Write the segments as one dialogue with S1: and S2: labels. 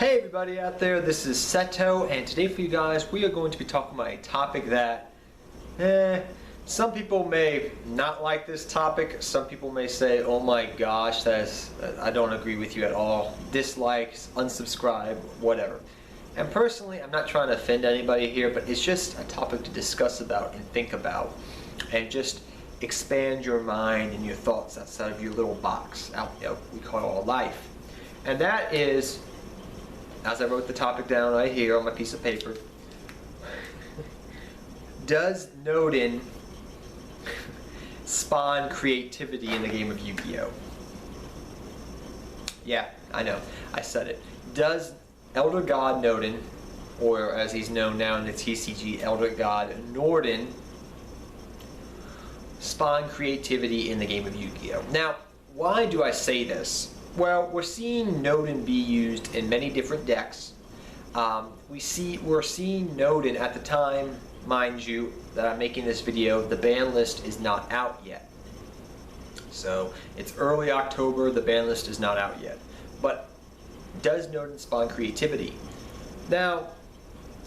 S1: Hey everybody out there, this is Seto, and today for you guys we are going to be talking about a topic that some people may not like this topic. Some people may say, oh my gosh, I don't agree with you at all, dislikes, unsubscribe, whatever. And personally, I'm not trying to offend anybody here, but it's just a topic to discuss about and think about and just expand your mind and your thoughts outside of your little box we call it life. And that is, as I wrote the topic down right here on my piece of paper, does Norden spawn creativity in the game of Yu-Gi-Oh? Yeah, I know, I said it. Does Elder God Norden, or as he's known now in the TCG, Elder God Norden, spawn creativity in the game of Yu-Gi-Oh? Now, why do I say this? Well, we're seeing Norden be used in many different decks. We're seeing Norden at the time, mind you, that I'm making this video. The ban list is not out yet. So it's early October, the ban list is not out yet. But does Norden spawn creativity? Now,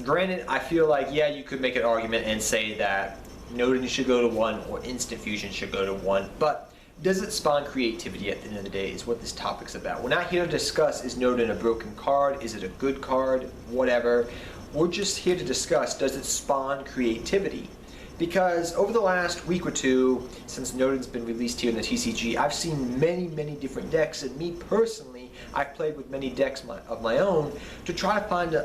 S1: granted, I feel like, yeah, you could make an argument and say that Norden should go to 1 or Instant Fusion should go to 1, but does it spawn creativity at the end of the day is what this topic's about. We're not here to discuss, is Norden a broken card, is it a good card, whatever. We're just here to discuss, does it spawn creativity? Because over the last week or two, since Norden's been released here in the TCG, I've seen many different decks, and me personally, I've played with many decks of my own to try to find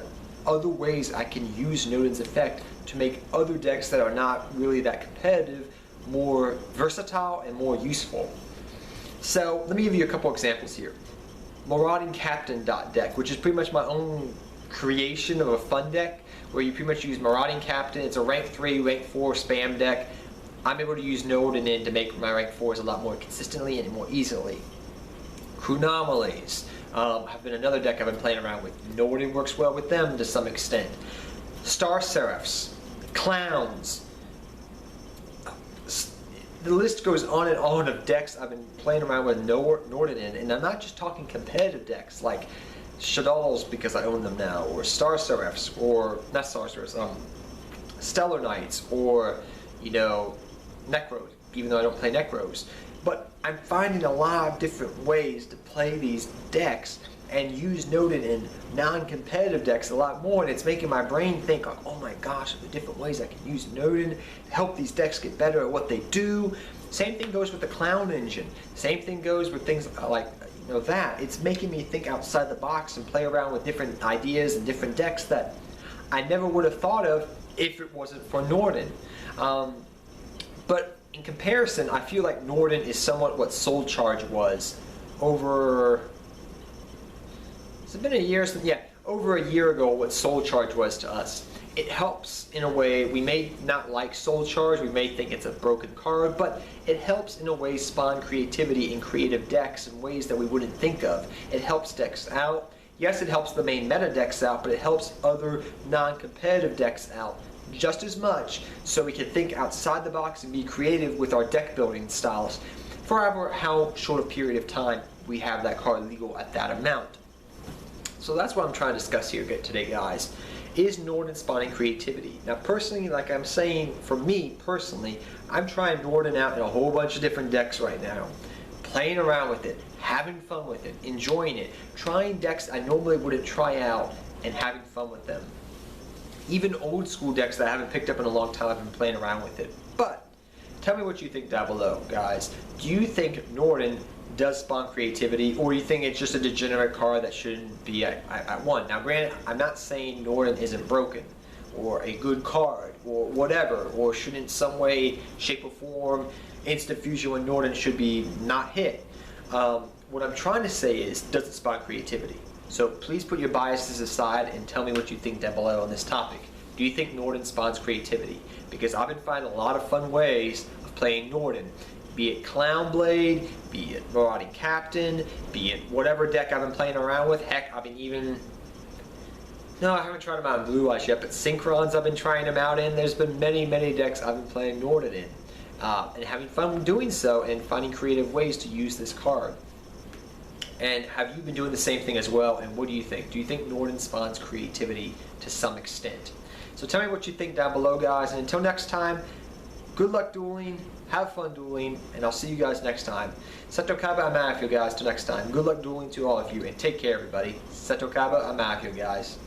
S1: other ways I can use Norden's effect to make other decks that are not really that competitive more versatile and more useful. So let me give you a couple examples here. Marauding Captain deck, which is pretty much my own creation of a fun deck, where you pretty much use Marauding Captain. It's a rank 3, rank 4 spam deck. I'm able to use Norden in to make my rank 4s a lot more consistently and more easily. Chronomalies have been another deck I've been playing around with. Norden works well with them to some extent. Star Seraphs, Clowns. The list goes on and on of decks I've been playing around with Norden in, and I'm not just talking competitive decks like Shaddolls because I own them now, or Star Seraphs, or not Star Seraphs, Stellar Knights, or Necros, even though I don't play Necros. But I'm finding a lot of different ways to play these decks and use Norden in non-competitive decks a lot more, and it's making my brain think, oh my gosh, the different ways I can use Norden to help these decks get better at what they do. Same thing goes with the Clown Engine. Same thing goes with things like that. It's making me think outside the box and play around with different ideas and different decks that I never would have thought of if it wasn't for Norden. But in comparison, I feel like Norden is somewhat what Soul Charge was over... It's been a year since, over a year ago, what Soul Charge was to us. It helps in a way. We may not like Soul Charge, we may think it's a broken card, but it helps in a way spawn creativity in creative decks in ways that we wouldn't think of. It helps decks out. Yes, it helps the main meta decks out, but it helps other non-competitive decks out just as much, so we can think outside the box and be creative with our deck building styles for how short a period of time we have that card legal at that amount. So that's what I'm trying to discuss here today, guys. Is Norden spawning creativity? Now personally, like I'm saying, for me personally, I'm trying Norden out in a whole bunch of different decks right now. Playing around with it, having fun with it, enjoying it, trying decks I normally wouldn't try out and having fun with them. Even old school decks that I haven't picked up in a long time, I've been playing around with it. But tell me what you think down below, guys. Do you think Norden does spawn creativity, or do you think it's just a degenerate card that shouldn't be at 1? Now granted, I'm not saying Norden isn't broken, or a good card, or whatever, or should in some way, shape or form, Instant Fusion when Norden should be not hit. What I'm trying to say is, does it spawn creativity? So please put your biases aside and tell me what you think down below on this topic. Do you think Norden spawns creativity? Because I've been finding a lot of fun ways of playing Norden. Be it Clown Blade, be it Marauding Captain, be it whatever deck I've been playing around with. Heck, I've been even... No, I haven't tried them out in Blue Eyes yet, but Synchrons I've been trying them out in. There's been many decks I've been playing Norden in. And having fun doing so and finding creative ways to use this card. And have you been doing the same thing as well? And what do you think? Do you think Norden spawns creativity to some extent? So tell me what you think down below, guys. And until next time, good luck dueling, have fun dueling, and I'll see you guys next time. Seto Kaba, I'm out of here, guys. Till next time. Good luck dueling to all of you, and take care, everybody. Seto Kaba, I'm out of here, guys.